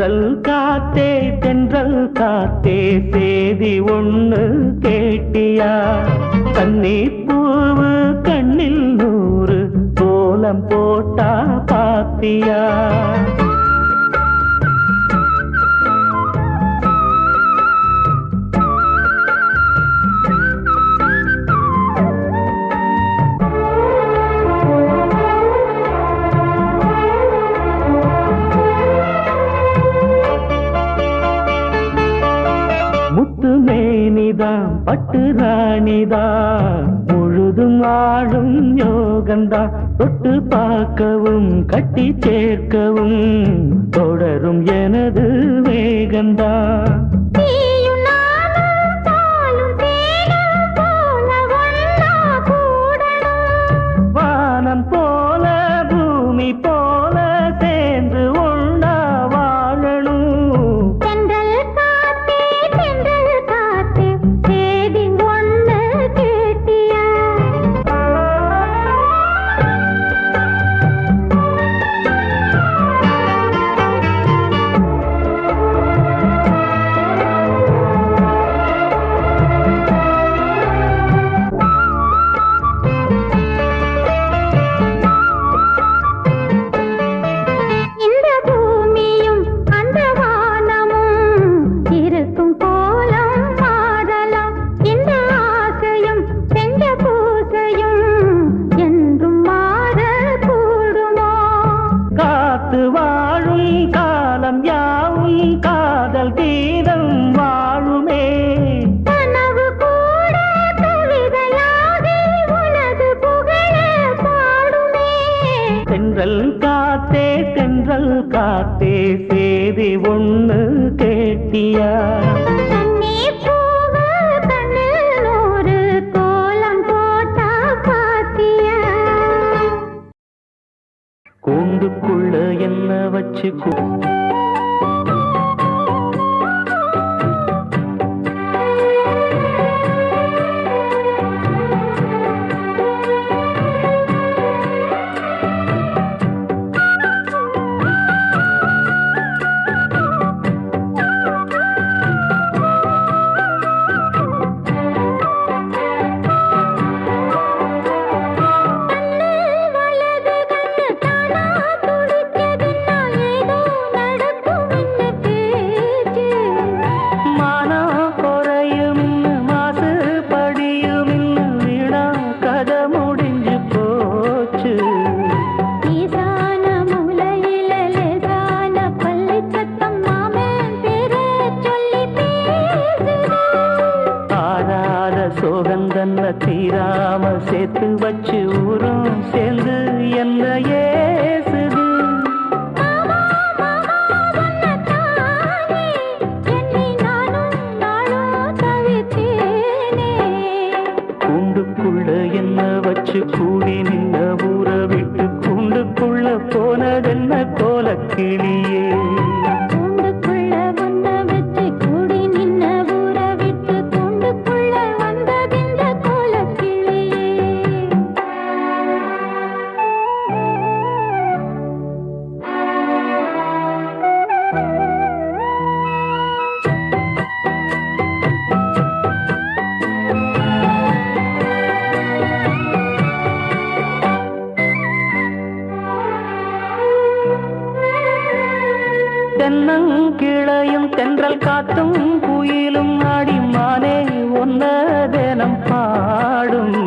தென்றல் காத்தே தென்றல் காத்தே சேதி ஒண்ணு கேட்டியா? கண்ணீர் பூவு கண்ணில் நூறு கோலம் போட்டா பாத்தியா? மேனிதான் பட்டு ராணிதான் முழுதும் ஆளும் யோகந்தான் தொட்டு பார்க்கவும் கட்டி சேர்க்கவும் தொடரும் எனது வேகந்தான். வானம் போல பூமி போல சேர்ந்து ஒண்ணா வாழணும். வாழும் காலம் யாவும் காதல் கீதம் வாழுமே. கனவு கூட கவிதையாகி உனது புகழ பாடுமே. தென்றல் காத்தே தென்றல் காத்தே சேதி ஒண்ணு கேட்டியா? கூண்டுக்குள்ள என்ன வச்சு சோகந்தன்ன தீராம சேர்த்து வச்சு ஊரும் சேர்ந்து என்ன ஏசுது. கூண்டுக்குள்ள என்ன வச்சு கூடி நின்ன ஊற விட்டு கூண்டுக்குள்ள போனதென்ன கோலக்கிளியே. தென்னங்கிளையும் தென்றல் காத்தும் குயிலும் ஆடி மானே ஒன்ன தினம் பாடும்.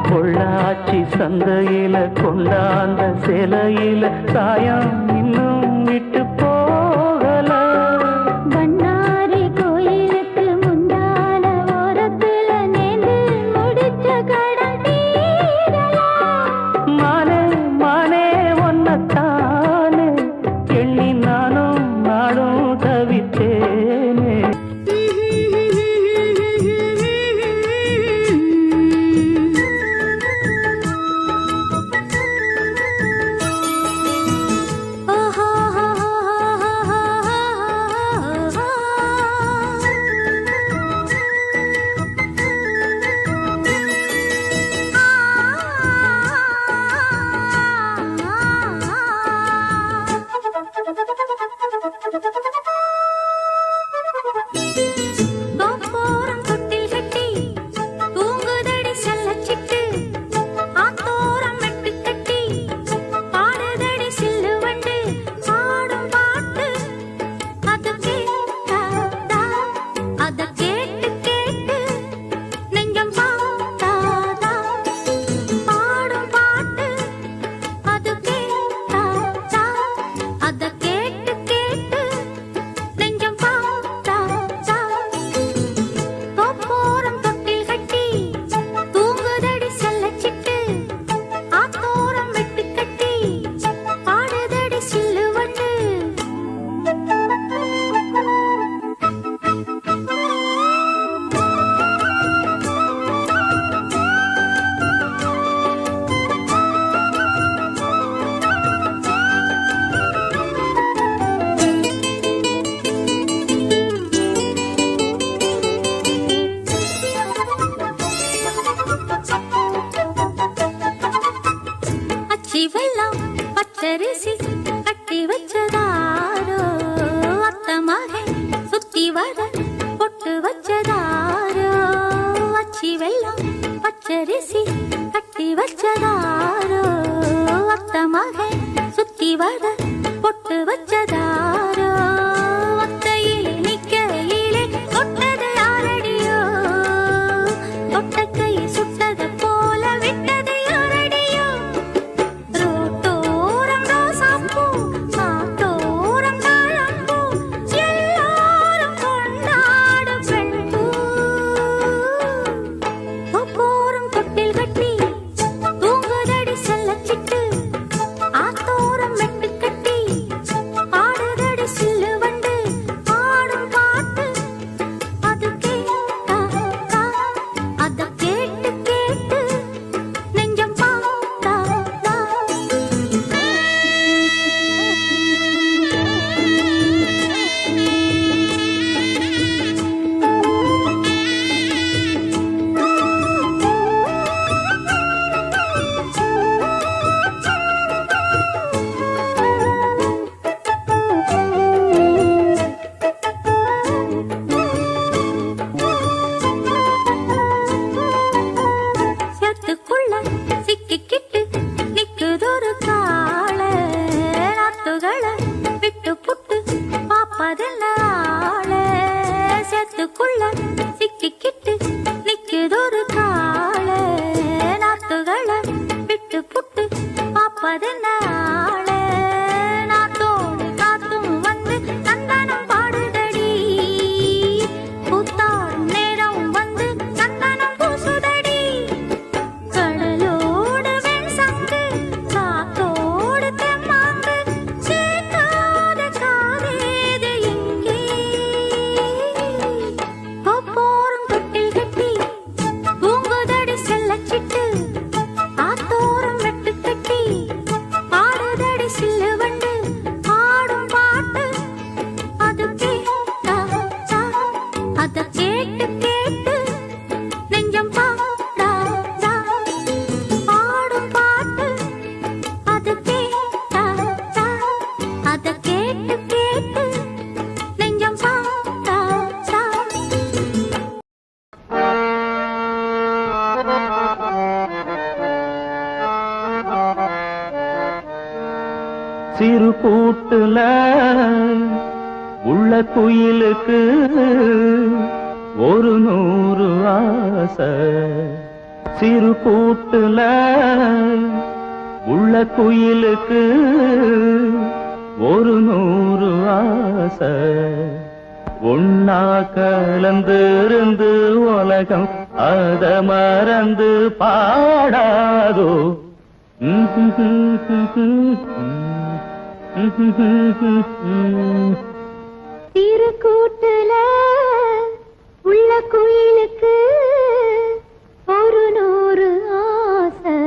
பொள்ளாச்சி சந்தையில கொண்டாந்த சிலையில சாயம் இன்னும் விட்டு போகல. பொட்டு வச்சதாரோ அச்சி வெள்ளம் பச்சரிசி கட்டி வச்சதாரோ அத்த மகன் சுத்தி வர பொட்டு வச்சதாரோ ஒத்தையில் நிக்கையிலே தொட்டது யாரடியோ தொட்ட கை சுட்டது போல விட்டது யாரடியோ ரோட்டோரம் ரோசாப்பூ சாத்தோரம் தாழம்பூ எல்லாரும் கொண்டாடும் பெண்பூ போரும் தொட்டில் கட்டி தூங்குதடி செல்லச்சிட்டு ஆத்தோரம் மெட்டு கட்டி ஆடுதடி சில்லு வண்டு ஆடும் பாட்டு அது கேட்டா அத கேட்டு கேட்டு நெஞ்சம் பாட்டா சேத்துக்குள்ள சிக்கிக்கிட்டு நிக்குதொரு காள நாத்துகளை விட்டு புட்டு பாப்பதென்ன ஆள சேத்துக்குள்ள சிக்கிக்கிட்டு நிக்குதொரு காள நாத்துகளை விட்டு புட்டு பாப்பதென்ன ஆள நாத்தோடு காத்தும் வந்து சந்தனம் பாடுதடி கூத்தாடும் நேரம் வந்து சந்தனம் பூசுதடி கடலோடு வெண்சங்கு காத்தோடு தெம்மாங்கு சேர்க்காத காதேது எங்கே போரும் தொட்டில் கட்டி பூங்குதடி செல்லச்சிட்டு ஆத்தோரம் வெட்டு கட்டி ஆடுதடி சில்லு வண்டு ஆடும் பாட்டு அது கேட்டா அத கேட்டு கேட்டு நெஞ்சம் பாடா ஆடும் பாட்டு அது கேட்டா அத கேட்டு கேட்டு நெஞ்சம் பாடா சிறு கூட்டுல உள்ள குயிலுக்கு ஒரு 100 ஆசை சிறு கூட்டுல உள்ள குயிலுக்கு ஒரு 100 ஆசை ஒன்னா கலந்திருந்து உலகம் அத மறந்து பாடாதோ சிறு கூட்டுல உள்ள குயிலுக்கு ஒரு 100 ஆசை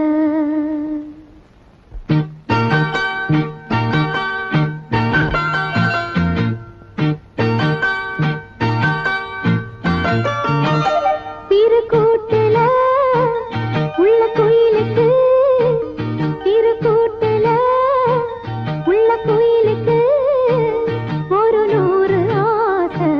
சிறு கூட்டுல உள்ள குயிலுக்கு சிறு கூட்டுல உள்ள குயிலுக்கு ஒரு 100 ஆசை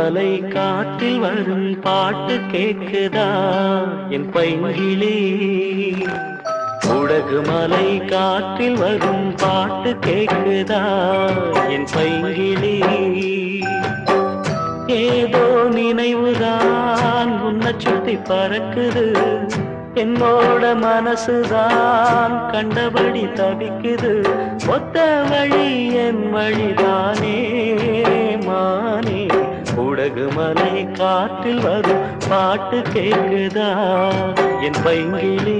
மலை காட்டில் வரும் பாட்டு கேக்குதா என் பைங்கிளி? உடகு மலை காற்றில் வரும் பாட்டு கேக்குதா என் பைங்கிளி? ஏதோ நினைவுதான் உன்னை சுத்தி பறக்குது, என்னோட மனசுதான் கண்டபடி தவிக்குது. ஒத்த வழி என் வழிதானே மானே, உடகு மலை காற்றில் வரும் பாட்டு கேக்குதா என் பைங்கிளி?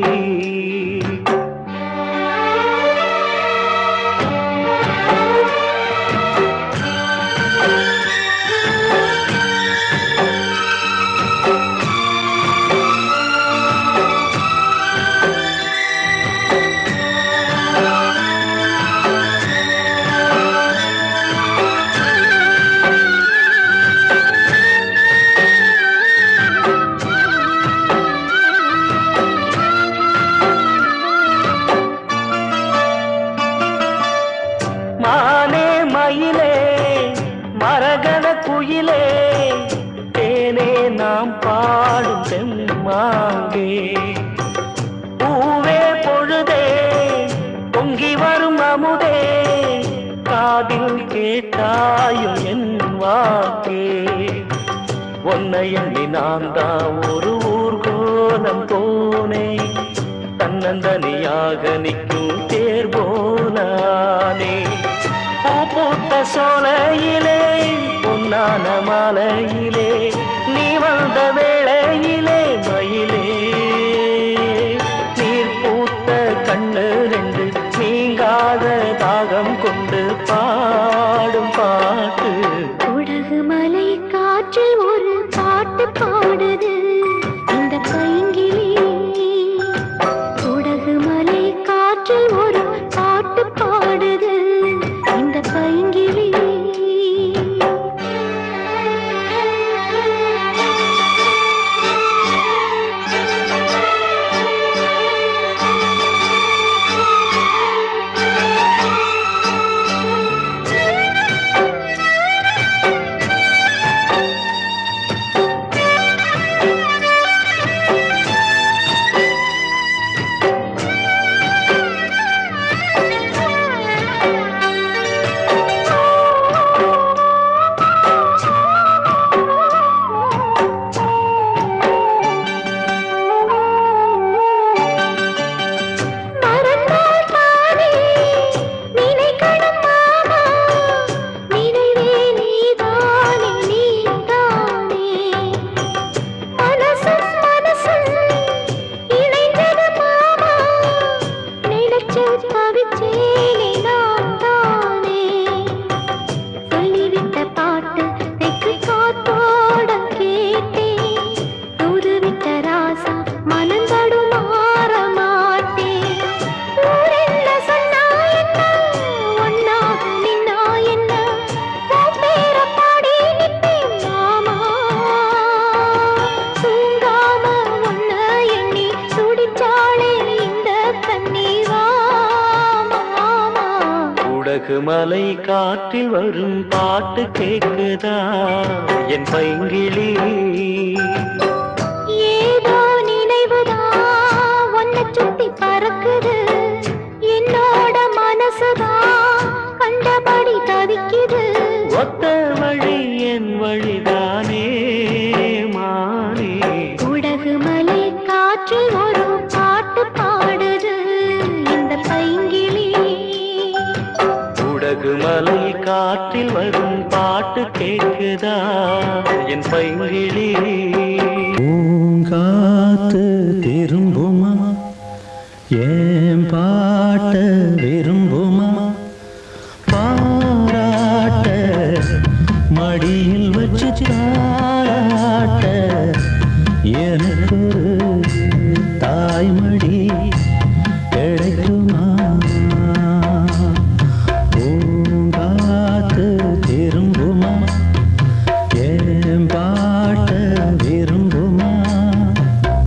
மானே மயிலே மரகத குயிலே, தேனே நாம் பாடும் செம்மாங்கே. பூவே பொழுதே பொங்கி வரும் அமுதே, காதில் கேட்டாயோ என் வாக்கே. உன்னை எண்ணி நான் தான் ஒரு ஊர்கோலம் போனேன், தன்னந்தனியாக நிற்கும் தேர் போனானே. பூத்த சோலையிலே பொன்னான மாலையிலே, நீ வந்த வேளையிலே மயிலே. நீர் பூத்த கண்ணு ரெண்டு நீங்காத தாகம் கொண்டு பாடும் பாட்டு. உடகு மலை காற்றில் ஒரு பாட்டு பாடுது இந்த பைங்கிளி. உடகு மலை காற்றில் ஒரு பாட்டு பாடுது இந்த பைங்கிளி. உடகு மலை காற்றில் வரும் பாட்டு கேக்குதா என் பைங்கிளி? ஏதோ நினைவுதான் உன்னை சுத்தி பறக்குது, என்னோட மனசுதான் கண்டபடி தவிக்குது. ஒத்த வழி என் வழிதானே மானே, உடகு மலை காற்றில் ஒரு பாட்டு பாடுது இந்த பைங்கிளி. உடகு மலை காற்றில் வரும் பாட்டு கேக்குதா என் பைங்கிளி? பூங்காத்து திரும்புமா ஏன் பாட்ட விரும்புமா? பாராட்ட மடியில் வச்சு தாராட்ட எனக்கு தாய்மடி கிடைக்குமா? பூங்காத்து திரும்புமா ஏன் பாட்ட விரும்புமா?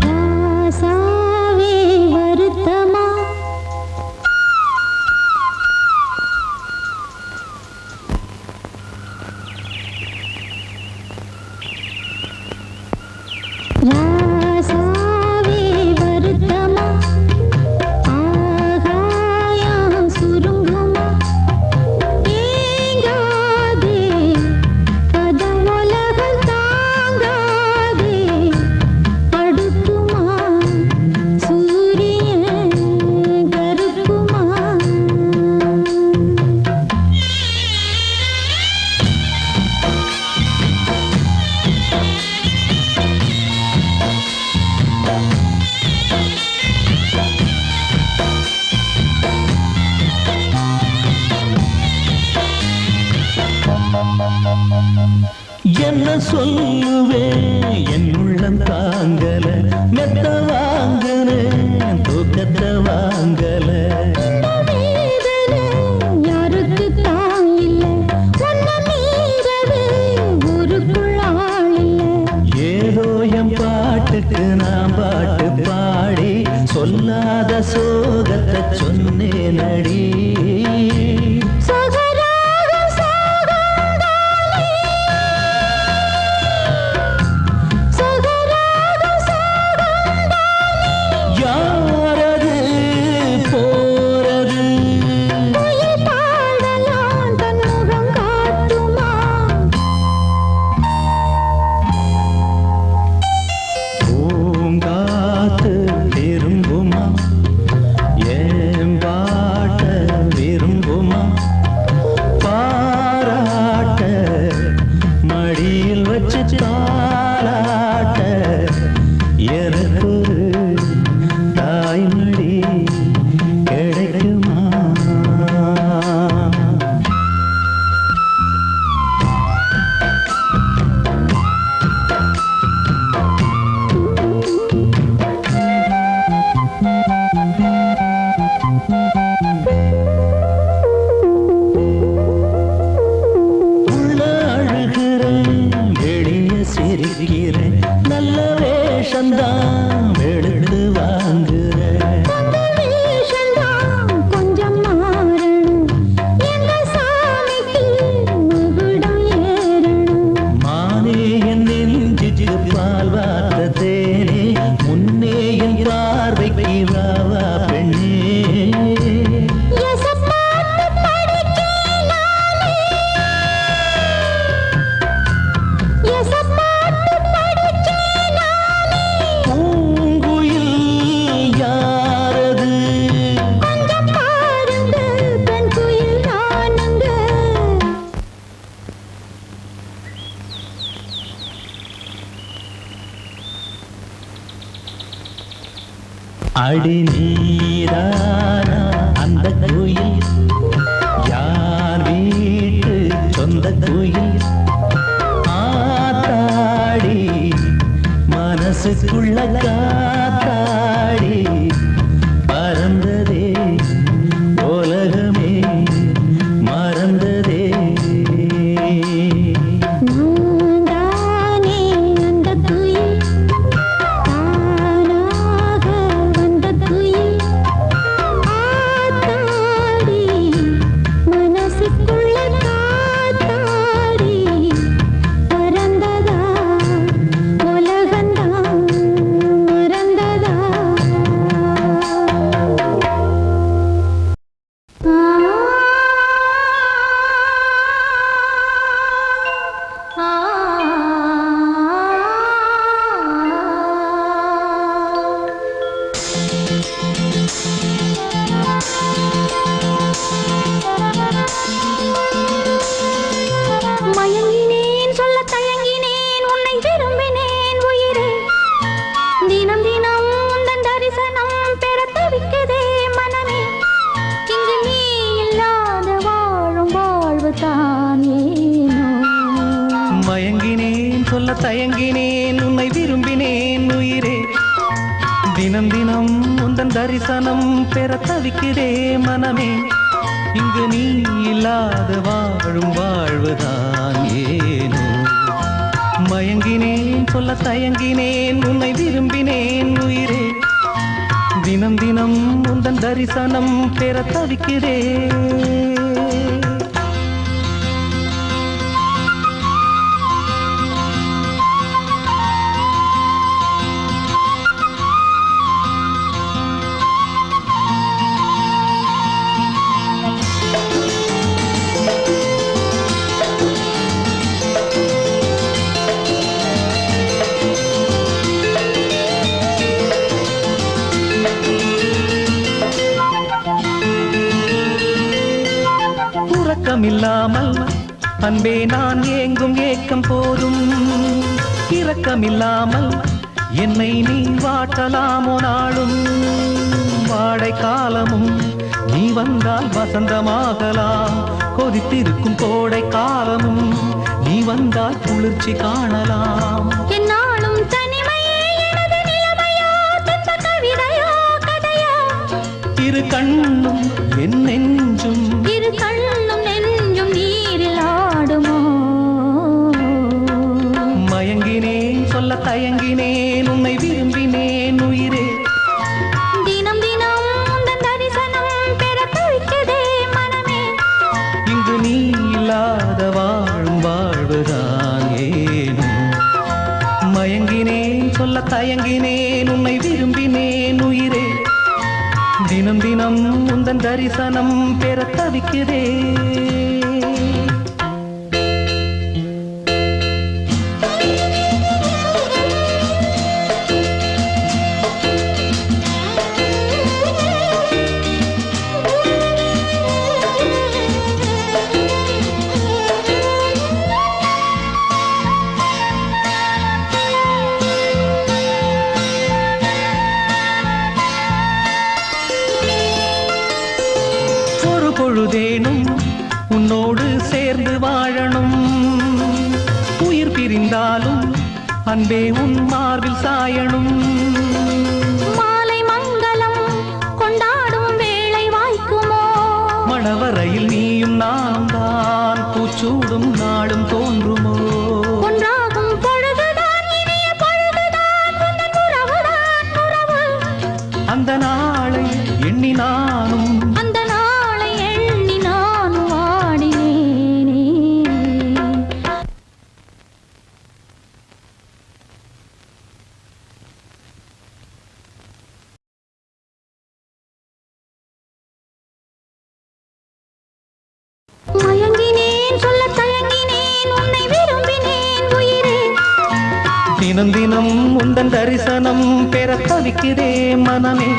ராசாவே வருத்தமா? என்ன சொல்லுவேன் என் உள்ளம் தாங்கல மெத்த வாங்குனேன் தூக்கத்தை வாங்கல நான் பாட்டு பாடி சொல்லாத சோகத்தை சொன்னேனடி யாரது போறது பூங்காத்து திரும்புமா ஏன் பாட்ட விரும்புமா பாராட்ட மடியில் வச்சு தாளாட்ட எனக்கு தாய்மடி கிடைக்குமா உள்ள அழுகிறேன் வெளியே சிரிக்கிறேன் நல்ல வேஷந்தான் வெளுத்து வாங்குறேன் கொஞ்சம் மாறணும் எங்க சாமிக்கு மகுடம் ஏறணும் மானே என் நெஞ்சுக்கு பால் வார்த்த தேனே முன்னே என் பார்வைக்கு வாவா பெண்ணே பூங்குயில் யாரது அடி நீரானா அந்த குயில் யார் வீட்டு சொந்த குயில் ஆத்தாடி மனசுக்குள்ள காத்தாடி பறந்ததே உலகமே மறந்ததே மயங்கினேன் சொல்ல தயங்கினேன் உன்னை விரும்பினேன் உயிரே தினம் தினம் உந்தன் தரிசனம் பெற தவிக்குதே மனமே இங்கு நீ இல்லாத வாழும் வாழ்வு தானேனோ மயங்கினேன் சொல்ல தயங்கினேன் உன்னை விரும்பினேன் உயிரே தினம் தினம் உந்தன் தரிசனம் பெற தவிக்கிறே மனமே இங்கு நீ இல்லாத வாழும் வாழ்வுதான் ஏனோ மயங்கினேன் சொல்ல தயங்கினேன் உன்னை விரும்பினேன் உயிரே தினம் தினம் உந்தன் தரிசனம் பெற தவிக்கிறேன் இரக்கமில்லாமல் அன்பே நான் ஏங்கும் ஏக்கம் போதும் இரக்கமில்லாமல் என்னை நீ வாட்டலாமோ நாளும் வாடை காலமும் நீ வந்தால் வசந்தமாகலாம் கொதித்திருக்கும் கோடை காலமும் நீ வந்தால் குளிர்ச்சி காணலாம். என்னாலும் தனிமையே எனது நிலைமையோ, துன்ப கவிதையோ கதையோ. இரு கண்ணும் என் நெஞ்சும், இரு கண்ணும் நெஞ்சும் நீரில் ஆடுமோ. மயங்கினேன் சொல்ல தயங்கினேன் உன்னை விரும்பினேன் உயிரே. தினம் தினம் உந்தன் தரிசனம் பெற தவிக்குதே மனமே. இங்கு நீ இல்லாத வாழும் வாழ்வுதான் ஏனோ. மயங்கினேன் சொல்ல தயங்கினேன் உன்னை விரும்பினேன் உயிரே. தினம் தினம் உந்தன் தரிசனம் பெற தவிக்கிறே. பொழுதேனும் உன்னோடு சேர்ந்து வாழணும். உயிர் பிரிந்தாலும் அன்பே உன் மார்பில் சாயணும். மாலை மங்களம் கொண்டாடும் வேளை வாய்க்குமோ. மணவரையில் நீயும் நானும் தான் பூச்சூடும் நாளும் தோன்றுமோ. ஒன்றாகும் பொழுதுதான் இனிய பொழுதுதான், உந்தன் உறவுதான் உறவு. அந்த நாளை எண்ணி நானும், அந்த நாளை எண்ணி நான் வாடினேனே. மயங்கினேன் சொல்ல தயங்கினேன் உன்னை விரும்பினேன் உயிரே. தினம் தினம் உந்தன் தரிசனம் பெற தவிக்கிறே மனமே.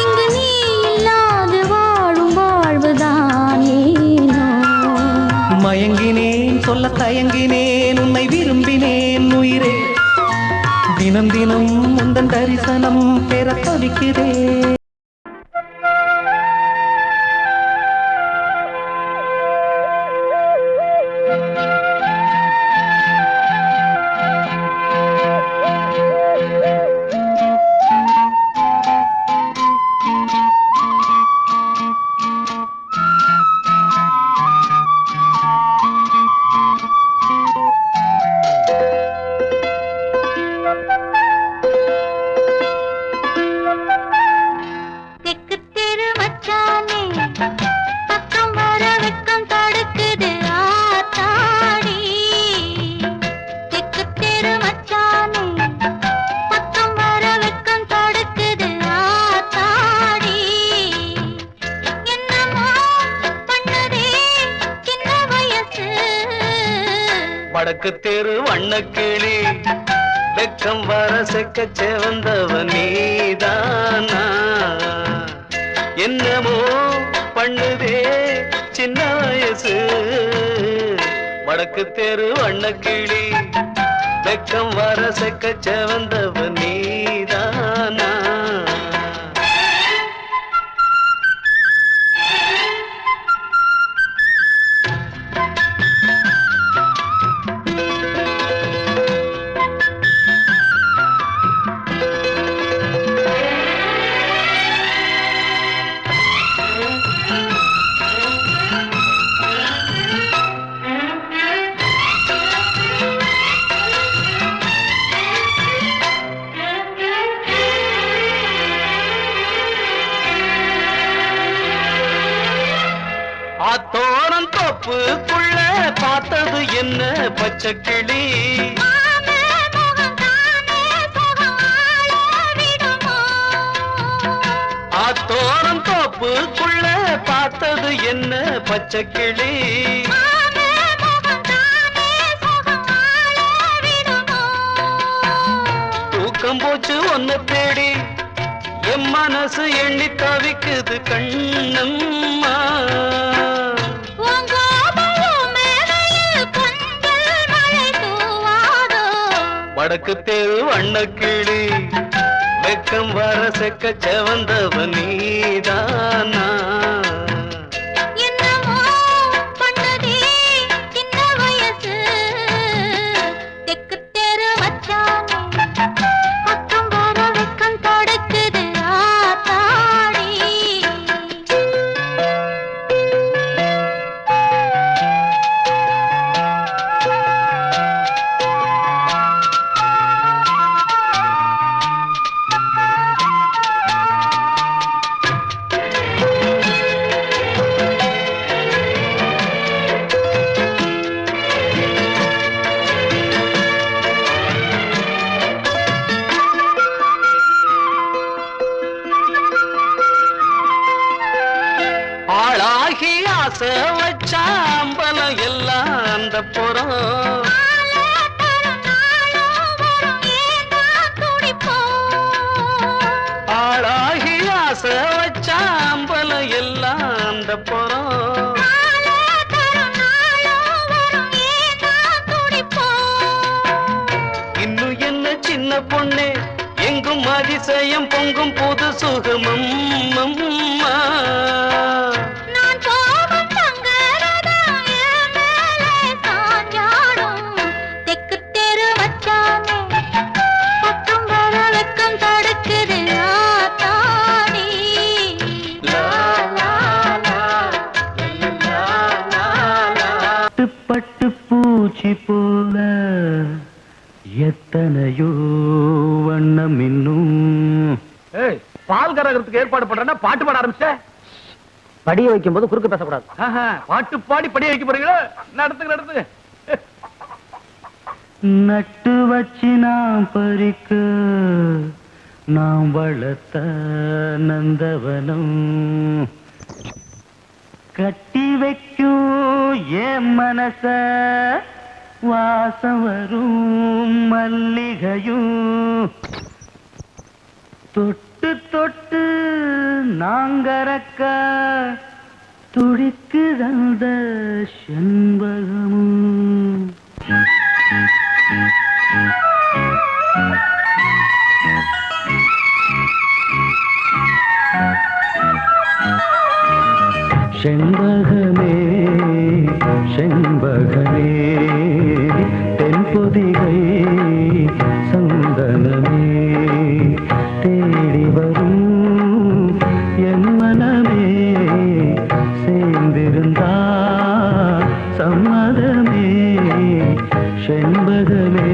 இங்கு நீ இல்லாது வாழும் வாழ்வுதான் ஏனோ. மயங்கினேன் சொல்ல தயங்கினேன் உன்னை விரும்பினேன் உயிரே. தினம் தினம் உந்தன் தரிசனம் பெற தவிக்கிறேன். தெக்கு தெரு மச்சானே, பக்கம் வர வெக்கம் தடுக்குது ஆத்தாடி. தெக்கு தெரு மச்சானே, பக்கம் வர வெக்கம் தடுக்குது ஆத்தாடி. என்னமோ பண்ணுதே சின்ன வயசு. வடக்கு தெரு வண்ணக்கிளி, வெக்கம் வர செக்க செவந்தவன் நீதானா. என்னமோ பண்ணுதே சின்ன வயசு. வடக்கு தெரு வண்ணக்கிளி, வெக்கம் வர செக்க செவந்தவன் நீதானா. ஆத்தோரம் தோப்புக்குள்ள பார்த்தது என்ன பச்சைக்கிளி. ஆத்தோரம் தோப்புக்குள்ள பார்த்தது என்ன பச்சைக்கிளி. தூக்கம் போச்சு ஒன்ன தேடி, என் மனசு எண்ணி தவிக்குது கண்ணம்மா. வடக்கு தெரு வண்ணக்கிளி, வெக்கம் வர செக்க செவந்தவன் நீதானா. என்னமோ பண்ணுதே சின்ன வயசு. ஆளாகி ஆசை வச்சாம்பலம் எல்லாம் அந்த புறம் ஆளாகி ஆசை வச்சாம்பலம் எல்லாம் அந்த புறம் இன்னும் என்ன சின்ன பொண்ணே எங்கும் அதிசயம் பொங்கும் புது சுகமம் பட்டு பூச்சி போல எத்தனையோ வண்ணம் இன்னும். பால் கரகத்துக்கு ஏற்பாடு பண்றேன்னா பாட்டு பாட ஆரம்பிச்ச. படிய வைக்கும் போது குறுக்கு பேசக்கூடாது. பாட்டு பாடி படிய வைக்க போறீங்களா? நடத்துங்க. நட்டு வச்சு நாம் பறிக்க நாம் வளர்த்த நந்தவனம் கட்டி வைக்கும் என் மனச வாசம் வரும் மல்லிகையும் தொட்டு தொட்டு நாங்கறக்க துடிக்குதந்த செண்பகமும். செண்பகமே செண்பகமே தென்பொதிகை சந்தனமே தேடி வரும் என் மனமே சேர்ந்திருந்தா சம்மதமே. செண்பகமே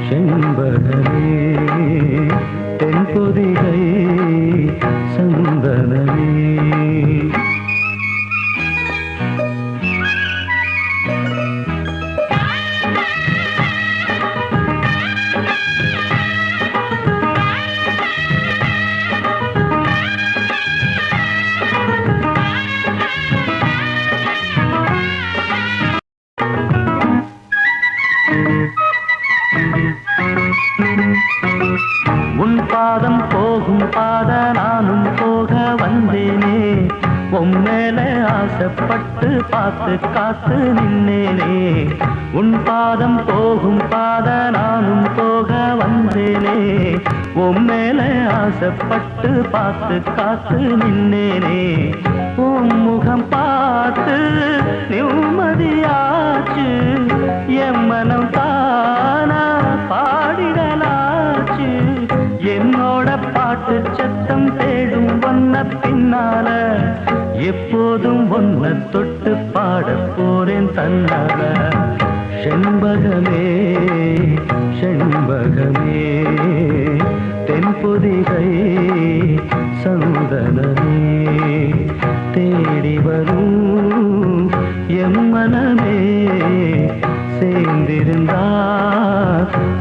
செண்பகமே தென்பொதிகை சந்தனமே. உன் பாதம் போகும் பாத நானும் போக வந்தேனே உன் மேல ஆசைப்பட்டு பார்த்து காத்து நின்னேனே. உன் பாதம் போகும் பாத நானும் போக வந்தேனே உன் மேல ஆசைப்பட்டு பார்த்து காத்து நின்னேனே. உன் முகம் பார்த்து நிம்மதியாச்சு என் மனம் தானா பாடிடலாச்சு. என்னோட பாட்டு சத்தம் தேடும் ஒன்ன பின்னால எப்போதும் ஒன்ன தொட்டு பாட போறேன் தன்னால. செண்பகமே செண்பகமே தென்பொதிகை சந்தனமே தேடி வரும் எம் மனமே சேர்ந்திருந்தா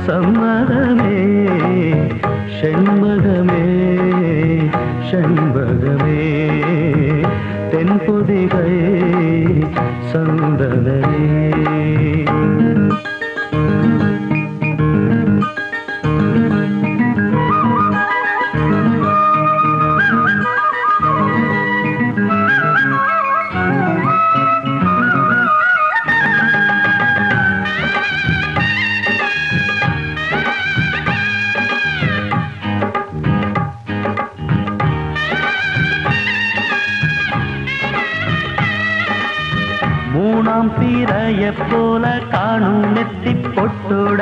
சம்மதமே. செண்பகமே செண்பகமே தென்பொதிகை சந்தனமே. மூணாம் பிறைய போல காணும் நெத்தி பொட்டோட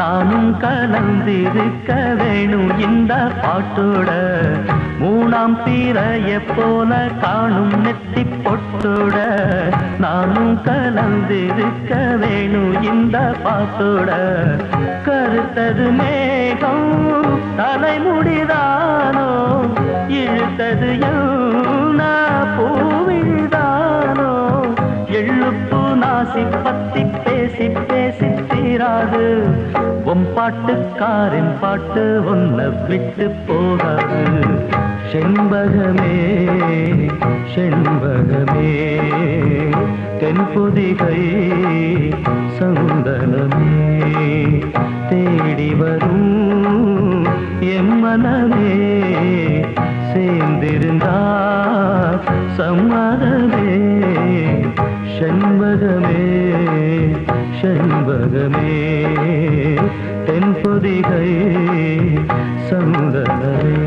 நானும் கலந்திருக்க வேணும் இந்த பாட்டோட. மூணாம் பிறைய போல காணும் நெத்தி பொட்டோட நானும் கலந்திருக்க வேணும் இந்த பாட்டோட. கருத்தது மேகம் தலைமுடிதானோ இழுத்தது யமுனா பூவிதானோ. எழுப்பு நாசி பத்தி பேசி பேசி தீராது உன் பாட்டுக்காரின் பாட்டு உன்னை விட்டு போகாது. செண்பகமே செண்பகமே தென்பொதிகை சந்தனமே தேடி வரும் எம்மனமே சேர்ந்திருந்தார் சம்மதமே செண்பகமே செண்பகமே தென்பொதிகை சந்தனமே.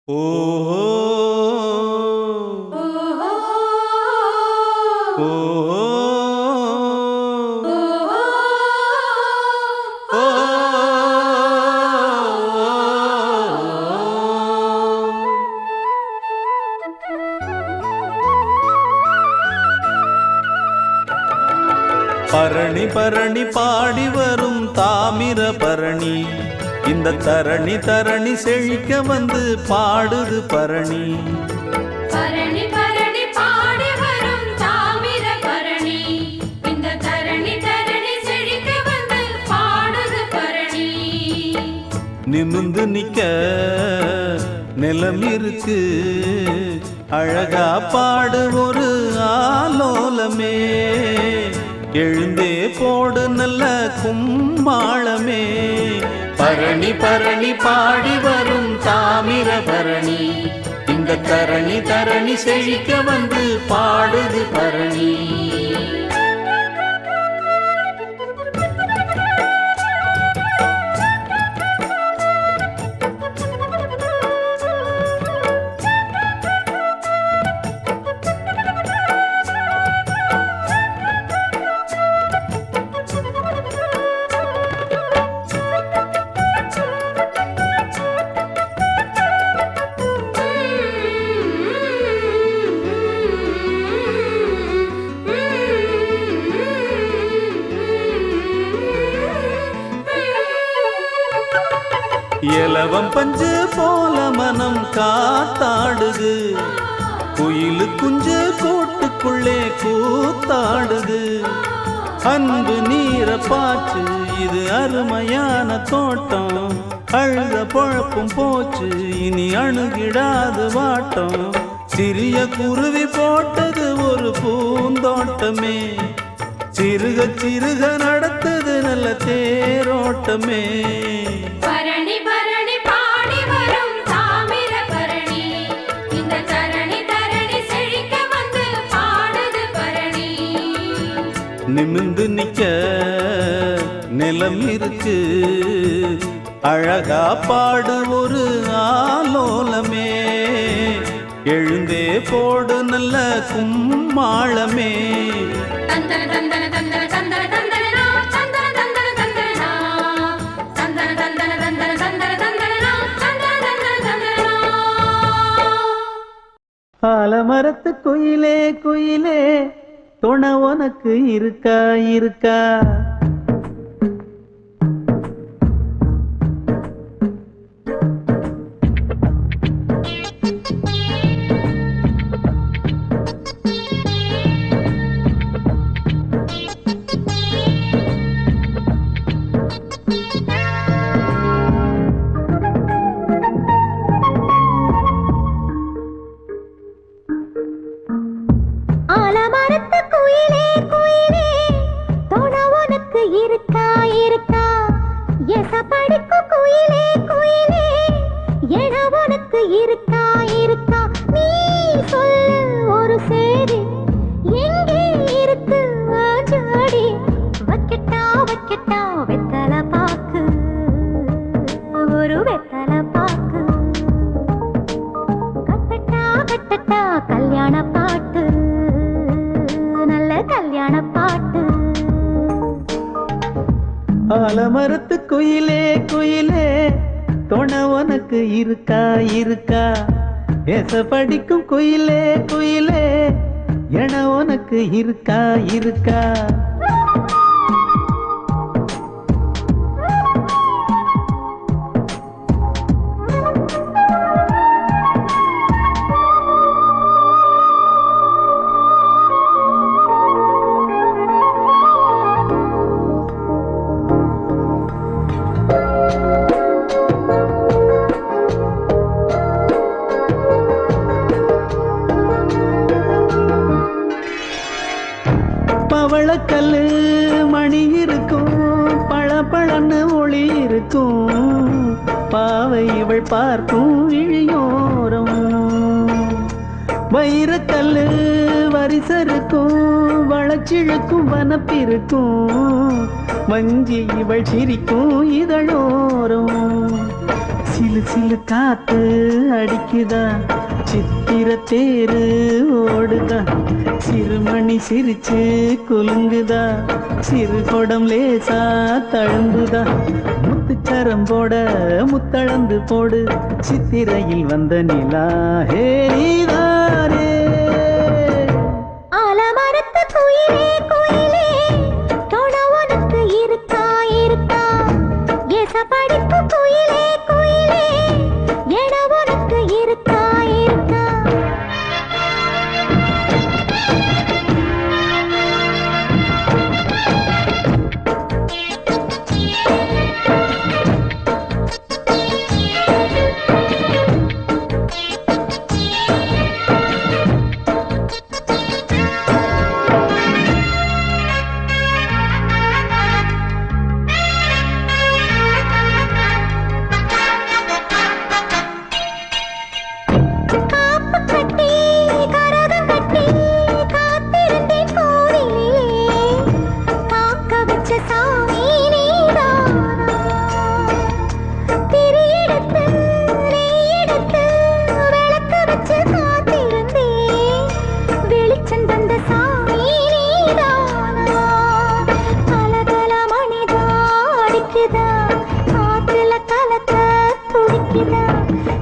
ஓ ஓ பரணி பரணி பாடி வரும் தாமிர பரணி இந்த தரணி தரணி செழிக்க வந்து பாடுது பரணி. பரணி பரணி பாடி வரும் தாமிர பரணி இந்த தரணி தரணி செழிக்க வந்து பாடுது பரணி. நிமிந்து நிக்க நிலம் இருக்கு அழகா பாடு ஒரு ஆலோலமே எழுந்தே போடு நல்ல கும்மாளமே. பரணி பரணி பாடி வரும் தாமிர பரணி இந்த தரணி தரணி செழிக்க வந்து பாடுது பரணி. இலவம் பஞ்சு போல மனம் காத்தாடுது குயிலு குஞ்சு கூட்டுக்குள்ளே கூத்தாடுது. அன்பு நீர பாச்சு இது அருமையான தோட்டம் அழுத பொழப்பும் போச்சு இனி அணுகிடாது வாட்டம். சிறிய குருவி போட்டது ஒரு பூந்தோட்டமே சிறுக சிறுக நடத்தது நல்ல தேரோட்டமே. பரணி பரணி பாடி வரும் தாமிர பரணி இந்த தரணி தரணி செழிக்க வந்து பாடுது பரணி. நிமிந்து நிக்க நிலம் இருக்கு அழகா பாடு ஒரு ஆலோலமே எழுந்தே போடு நல்ல கும்மாளமே. தந்தன தந்தன தந்தன தந்தன தந்தனா தந்தன தந்தன தந்தனா தந்தன தந்தன தந்தன தந்தன தந்தனா தந்தன தந்தன தந்தனா. ஆலமரத்து குயிலே குயிலே துணை உனக்கு இருக்கா இருக்கா ஆலமரத்து குயிலே குயிலே துணை உனக்கு இருக்கா இருக்கா எச படிக்கும் குயிலே குயிலே என உனக்கு இருக்கா இருக்கா. நீ சொல்லு ஒரு சேதி எங்கே இருக்கு ஜோடி வைக்கட்டா வைக்கட்டா வெத்தல பாக்கு ஒரு வெத்தல பாக்கு கட்டட்டா கட்டட்டா கல்யாண பாட்டு நல்ல கல்யாண பாட்டு. ஆலமரத்து குயிலே குயிலே துணை உனக்கு இருக்கா இருக்கா எச படிக்கும் குயிலே குயிலே என உனக்கு இருக்கா இருக்கா. இருக்கும் பாவை இவள் பார்க்கும் இழியோரம் வைரக்கல்லு வரிசருக்கும் வளச்சிழுக்கும் வனப்பிருக்கும் வஞ்சி இவள் சிரிக்கும் இதழோரம் சிலு சிலு காத்து அடிக்குதா சித்திர தேரு ஓடுதா சிறுமணி சிரிச்சு குலுங்குதா சிறு கொடம் லேசா தழும்புதா முத்துச்சரம் போட முத்தளந்து போடு சித்திரையில் வந்த நிலா ஹே நீதானே ஆலமரத்து குயிலே குயிலே தொட உனக்கு இருக்கா இருக்கா எசபடிப்பு குயிலே குயிலே எட உனக்கு இருக்கா இருக்கா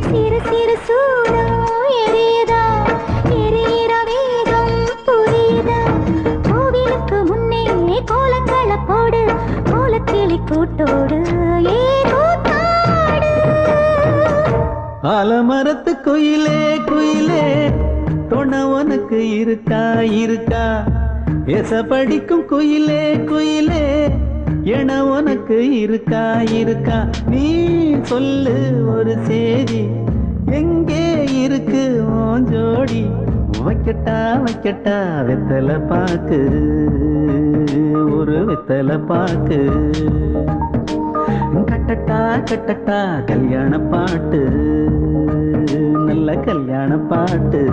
சிறு சிறு சூடம் எரியுதா எரியிற வேகம் புரியுதா கோவிலுக்கு முன்னே கோலங்கள போடு கோலக்கிளி கூட்டோடு ஏ கூத்தாடு ஆலமரத்து குயிலே குயிலே தொண உனக்கு இருக்கா இருக்கா எச படிக்கும் குயிலே குயிலே என உனக்கு இருக்கா இருக்கா நீ சொல்லு ஒரு சேதி எங்கே இருக்கு உன் ஜோடி வைக்கட்டா வைக்கட்டா வெத்தலை பாக்கு ஒரு வெத்தலை பாக்கு கட்டட்டா கட்டட்டா கல்யாண பாட்டு நல்ல கல்யாண பாட்டு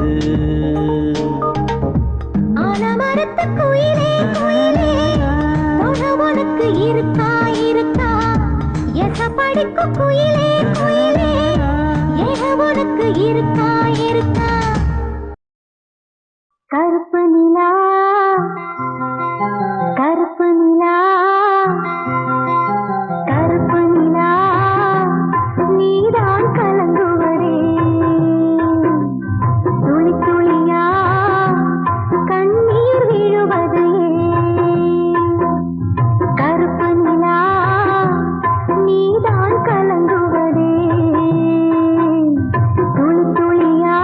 ஆலமரத்து குயிலே குயிலே தொட உனக்கு இருக்கா இருக்கா எச படிக்கும் குயிலே குயிலே எட உனக்கு இருக்கா இருக்கா கருப்பு நிலா கருப்பு நிலா கருப்பு நிலா நீதான் கலங்குவரே துளி துளியா கண்ணீர் விழுவதே கருப்பு நிலா நீதான் கலங்குவதே துளி துளியா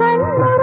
கண்மா